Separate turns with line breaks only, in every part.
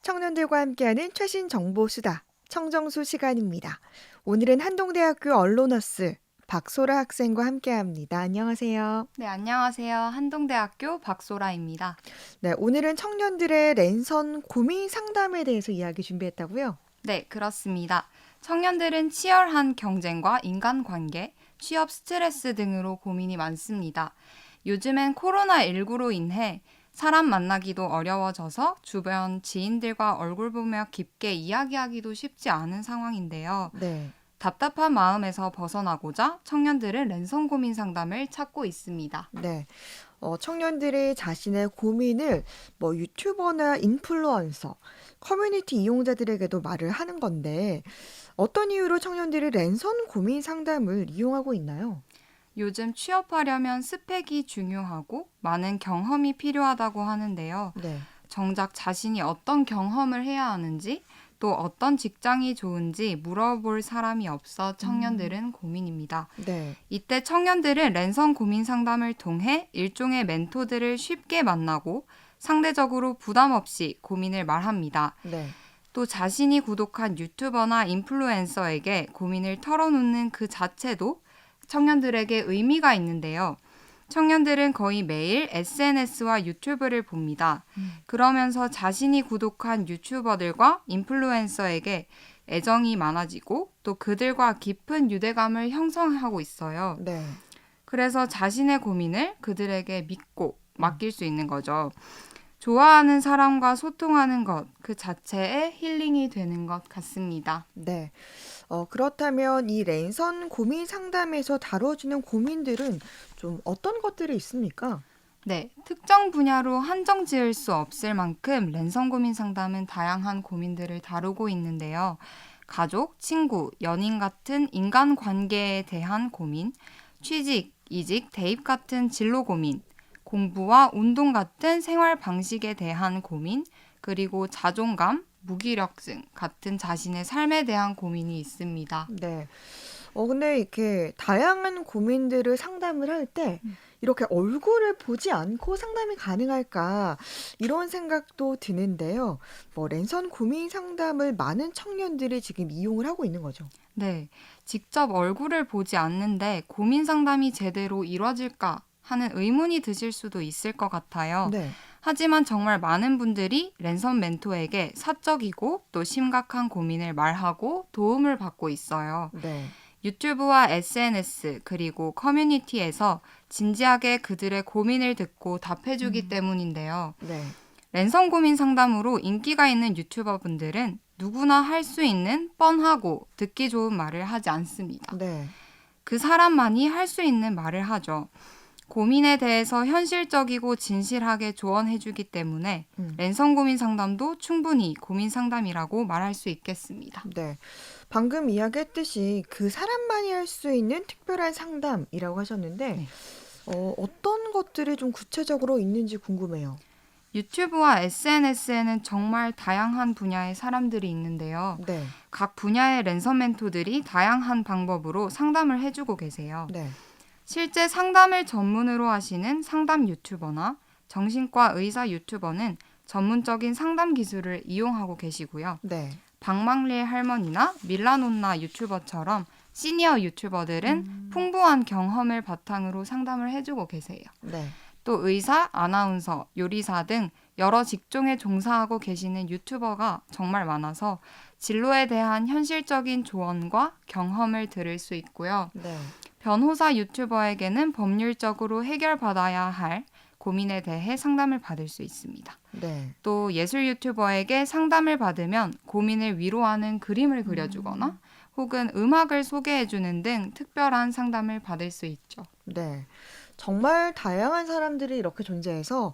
청년들과 함께하는 최신 정보 수다 청정수 시간입니다. 오늘은 한동대학교 언로너스 박소라 학생과 함께합니다. 안녕하세요.
네, 안녕하세요. 한동대학교 박소라입니다.
네, 오늘은 청년들의 랜선 고민 상담에 대해서 이야기 준비했다고요?
네, 그렇습니다. 청년들은 치열한 경쟁과 인간관계, 취업 스트레스 등으로 고민이 많습니다. 요즘엔 코로나19로 인해 사람 만나기도 어려워져서 주변 지인들과 얼굴 보며 깊게 이야기하기도 쉽지 않은 상황인데요.
네.
답답한 마음에서 벗어나고자 청년들은 랜선 고민 상담을 찾고 있습니다.
네. 청년들이 자신의 고민을 유튜버나 인플루언서, 커뮤니티 이용자들에게도 말을 하는 건데 어떤 이유로 청년들이 랜선 고민 상담을 이용하고 있나요?
요즘 취업하려면 스펙이 중요하고 많은 경험이 필요하다고 하는데요.
네.
정작 자신이 어떤 경험을 해야 하는지 또 어떤 직장이 좋은지 물어볼 사람이 없어 청년들은 고민입니다.
네.
이때 청년들은 랜선 고민 상담을 통해 일종의 멘토들을 쉽게 만나고 상대적으로 부담 없이 고민을 말합니다.
네.
또 자신이 구독한 유튜버나 인플루엔서에게 고민을 털어놓는 그 자체도 청년들에게 의미가 있는데요. 청년들은 거의 매일 SNS와 유튜브를 봅니다. 그러면서 자신이 구독한 유튜버들과 인플루엔서에게 애정이 많아지고 또 그들과 깊은 유대감을 형성하고 있어요.
네.
그래서 자신의 고민을 그들에게 믿고 맡길 수 있는 거죠. 좋아하는 사람과 소통하는 것 그 자체에 힐링이 되는 것 같습니다.
네. 그렇다면 이 랜선 고민 상담에서 다뤄지는 고민들은 좀 어떤 것들이 있습니까?
네, 특정 분야로 한정 지을 수 없을 만큼 랜선 고민 상담은 다양한 고민들을 다루고 있는데요. 가족, 친구, 연인 같은 인간 관계에 대한 고민, 취직, 이직, 대입 같은 진로 고민, 공부와 운동 같은 생활 방식에 대한 고민, 그리고 자존감, 무기력증 같은 자신의 삶에 대한 고민이 있습니다.
네. 근데 이렇게 다양한 고민들을 상담을 할 때 이렇게 얼굴을 보지 않고 상담이 가능할까 이런 생각도 드는데요. 랜선 고민 상담을 많은 청년들이 지금 이용을 하고 있는 거죠.
네, 직접 얼굴을 보지 않는데 고민 상담이 제대로 이루어질까 하는 의문이 드실 수도 있을 것 같아요.
네.
하지만 정말 많은 분들이 랜선 멘토에게 사적이고 또 심각한 고민을 말하고 도움을 받고 있어요.
네.
유튜브와 SNS 그리고 커뮤니티에서 진지하게 그들의 고민을 듣고 답해주기 때문인데요.
네.
랜선 고민 상담으로 인기가 있는 유튜버 분들은 누구나 할 수 있는 뻔하고 듣기 좋은 말을 하지 않습니다.
네.
그 사람만이 할 수 있는 말을 하죠. 고민에 대해서 현실적이고 진실하게 조언해주기 때문에 랜선 고민 상담도 충분히 고민 상담이라고 말할 수 있겠습니다.
네. 방금 이야기했듯이 그 사람만이 할 수 있는 특별한 상담이라고 하셨는데
네.
어떤 것들이 좀 구체적으로 있는지 궁금해요.
유튜브와 SNS에는 정말 다양한 분야의 사람들이 있는데요.
네.
각 분야의 랜선 멘토들이 다양한 방법으로 상담을 해주고 계세요.
네.
실제 상담을 전문으로 하시는 상담 유튜버나 정신과 의사 유튜버는 전문적인 상담 기술을 이용하고 계시고요.
네.
박망리의 할머니나 밀라논나 유튜버처럼 시니어 유튜버들은 풍부한 경험을 바탕으로 상담을 해주고 계세요.
네.
또 의사, 아나운서, 요리사 등 여러 직종에 종사하고 계시는 유튜버가 정말 많아서 진로에 대한 현실적인 조언과 경험을 들을 수 있고요.
네.
변호사 유튜버에게는 법률적으로 해결받아야 할 고민에 대해 상담을 받을 수 있습니다.
네.
또 예술 유튜버에게 상담을 받으면 고민을 위로하는 그림을 그려주거나 혹은 음악을 소개해주는 등 특별한 상담을 받을 수 있죠.
네. 정말 다양한 사람들이 이렇게 존재해서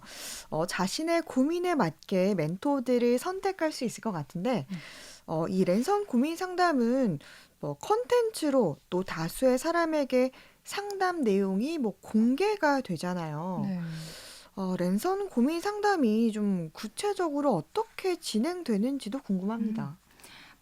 자신의 고민에 맞게 멘토들을 선택할 수 있을 것 같은데 이 랜선 고민 상담은 컨텐츠로 또 다수의 사람에게 상담 내용이 공개가 되잖아요.
네.
랜선 고민 상담이 좀 구체적으로 어떻게 진행되는지도 궁금합니다.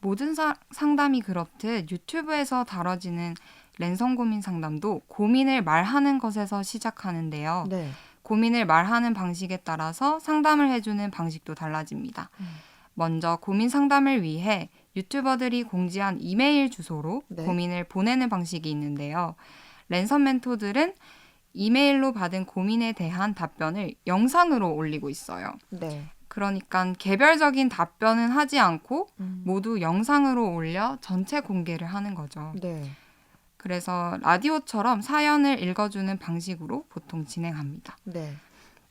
모든 상담이 그렇듯 유튜브에서 다뤄지는 랜선 고민 상담도 고민을 말하는 것에서 시작하는데요.
네.
고민을 말하는 방식에 따라서 상담을 해주는 방식도 달라집니다. 먼저 고민 상담을 위해 유튜버들이 공지한 이메일 주소로
네.
고민을 보내는 방식이 있는데요. 랜선 멘토들은 이메일로 받은 고민에 대한 답변을 영상으로 올리고 있어요.
네.
그러니까 개별적인 답변은 하지 않고
음.
모두 영상으로 올려 전체 공개를 하는 거죠.
네.
그래서 라디오처럼 사연을 읽어주는 방식으로 보통 진행합니다.
네.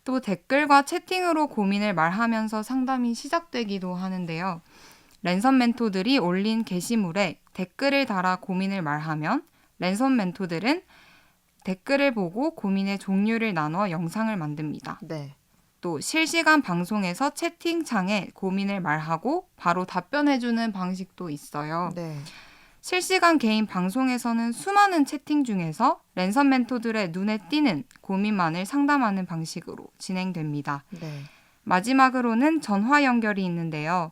또 댓글과 채팅으로 고민을 말하면서 상담이 시작되기도 하는데요. 랜선 멘토들이 올린 게시물에 댓글을 달아 고민을 말하면 랜선 멘토들은 댓글을 보고 고민의 종류를 나눠 영상을 만듭니다.
네.
또 실시간 방송에서 채팅창에 고민을 말하고 바로 답변해주는 방식도 있어요.
네.
실시간 개인 방송에서는 수많은 채팅 중에서 랜선 멘토들의 눈에 띄는 고민만을 상담하는 방식으로 진행됩니다.
네.
마지막으로는 전화 연결이 있는데요.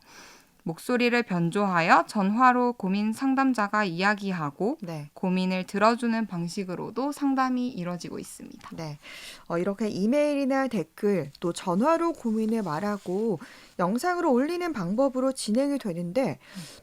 목소리를 변조하여 전화로 고민 상담자가 이야기하고
네.
고민을 들어주는 방식으로도 상담이 이뤄지고 있습니다.
네. 이렇게 이메일이나 댓글 또 전화로 고민을 말하고 영상으로 올리는 방법으로 진행이 되는데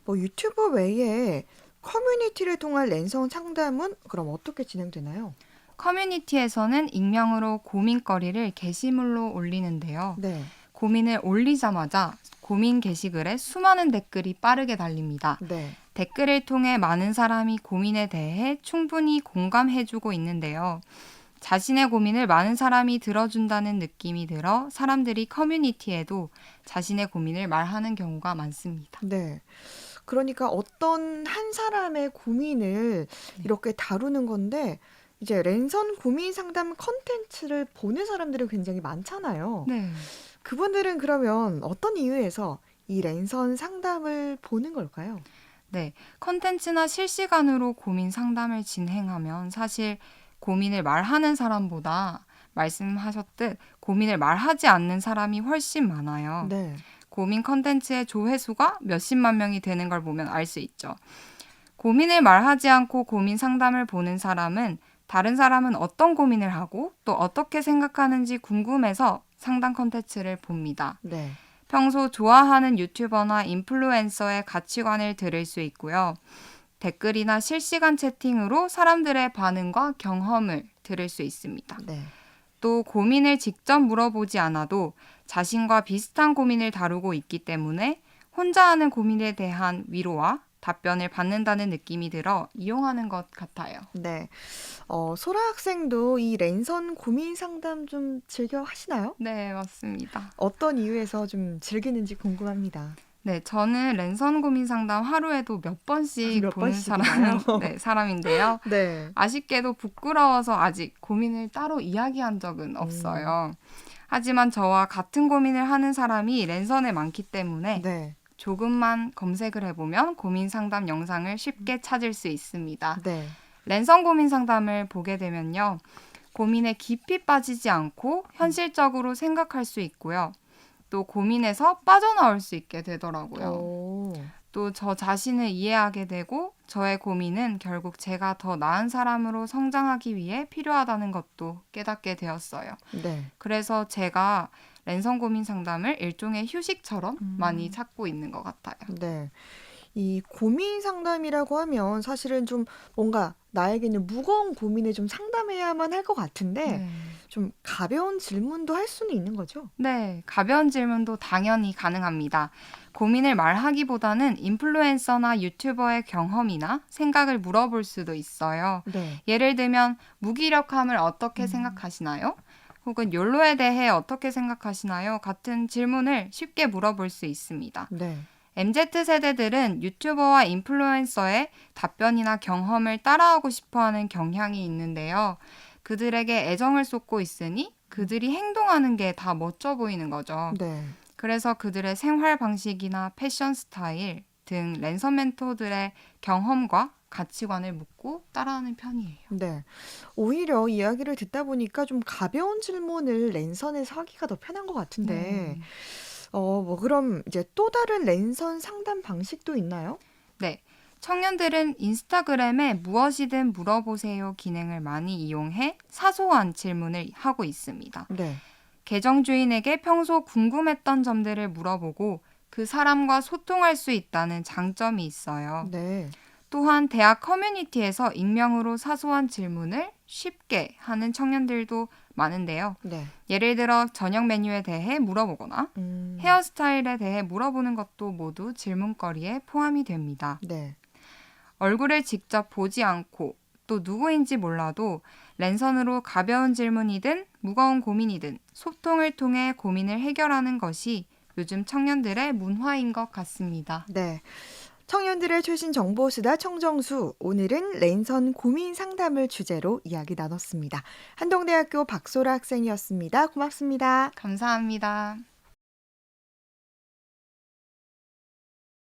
뭐 유튜브 외에 커뮤니티를 통한 랜선 상담은 그럼 어떻게 진행되나요?
커뮤니티에서는 익명으로 고민거리를 게시물로 올리는데요.
네.
고민을 올리자마자 고민 게시글에 수많은 댓글이 빠르게 달립니다.
네.
댓글을 통해 많은 사람이 고민에 대해 충분히 공감해주고 있는데요. 자신의 고민을 많은 사람이 들어준다는 느낌이 들어 사람들이 커뮤니티에도 자신의 고민을 말하는 경우가 많습니다.
네. 그러니까 어떤 한 사람의 고민을 이렇게 다루는 건데 이제 랜선 고민 상담 컨텐츠를 보는 사람들이 굉장히 많잖아요.
네.
그분들은 그러면 어떤 이유에서 이 랜선 상담을 보는 걸까요?
네. 컨텐츠나 실시간으로 고민 상담을 진행하면 사실 고민을 말하는 사람보다 말씀하셨듯 고민을 말하지 않는 사람이 훨씬 많아요.
네.
고민 컨텐츠의 조회수가 몇십만 명이 되는 걸 보면 알 수 있죠. 고민을 말하지 않고 고민 상담을 보는 사람은 다른 사람은 어떤 고민을 하고 또 어떻게 생각하는지 궁금해서 상담 컨텐츠를 봅니다.
네.
평소 좋아하는 유튜버나 인플루엔서의 가치관을 들을 수 있고요. 댓글이나 실시간 채팅으로 사람들의 반응과 경험을 들을 수 있습니다.
네.
또 고민을 직접 물어보지 않아도 자신과 비슷한 고민을 다루고 있기 때문에 혼자 하는 고민에 대한 위로와 답변을 받는다는 느낌이 들어 이용하는 것 같아요.
네. 소라 학생도 이 랜선 고민 상담 좀 즐겨 하시나요?
네, 맞습니다.
어떤 이유에서 좀 즐기는지 궁금합니다.
네, 저는 랜선 고민 상담 하루에도 몇 번씩
몇
보는
번씩이나요?
사람인데요.
네.
아쉽게도 부끄러워서 아직 고민을 따로 이야기한 적은 없어요. 하지만 저와 같은 고민을 하는 사람이 랜선에 많기 때문에
네.
조금만 검색을 해보면 고민 상담 영상을 쉽게 찾을 수 있습니다.
네.
랜선 고민 상담을 보게 되면요. 고민에 깊이 빠지지 않고 현실적으로 생각할 수 있고요. 또 고민에서 빠져나올 수 있게 되더라고요.
오.
또 저 자신을 이해하게 되고 저의 고민은 결국 제가 더 나은 사람으로 성장하기 위해 필요하다는 것도 깨닫게 되었어요.
네.
그래서 제가 랜선 고민 상담을 일종의 휴식처럼 많이 찾고 있는 것 같아요.
네. 이 고민 상담이라고 하면 사실은 좀 뭔가 나에게는 무거운 고민을 좀 상담해야만 할 것 같은데 좀 가벼운 질문도 할 수는 있는 거죠?
네, 가벼운 질문도 당연히 가능합니다. 고민을 말하기보다는 인플루엔서나 유튜버의 경험이나 생각을 물어볼 수도 있어요.
네.
예를 들면 무기력함을 어떻게 생각하시나요? 혹은 욜로에 대해 어떻게 생각하시나요? 같은 질문을 쉽게 물어볼 수 있습니다.
네.
MZ세대들은 유튜버와 인플루엔서의 답변이나 경험을 따라하고 싶어하는 경향이 있는데요. 그들에게 애정을 쏟고 있으니 그들이 행동하는 게 다 멋져 보이는 거죠.
네.
그래서 그들의 생활 방식이나 패션 스타일 등 랜선 멘토들의 경험과 가치관을 묻고 따라하는 편이에요.
네. 오히려 이야기를 듣다 보니까 좀 가벼운 질문을 랜선에서 하기가 더 편한 것 같은데, 뭐 그럼 이제 또 다른 랜선 상담 방식도 있나요?
네. 청년들은 인스타그램에 무엇이든 물어보세요 기능을 많이 이용해 사소한 질문을 하고 있습니다.
네.
계정 주인에게 평소 궁금했던 점들을 물어보고 그 사람과 소통할 수 있다는 장점이 있어요.
네.
또한 대학 커뮤니티에서 익명으로 사소한 질문을 쉽게 하는 청년들도 많은데요.
네.
예를 들어 저녁 메뉴에 대해 물어보거나 헤어스타일에 대해 물어보는 것도 모두 질문거리에 포함이 됩니다.
네.
얼굴을 직접 보지 않고 또 누구인지 몰라도 랜선으로 가벼운 질문이든 무거운 고민이든 소통을 통해 고민을 해결하는 것이 요즘 청년들의 문화인 것 같습니다.
네. 청년들의 최신 정보수다 청정수. 오늘은 랜선 고민 상담을 주제로 이야기 나눴습니다. 한동대학교 박소라 학생이었습니다. 고맙습니다.
감사합니다.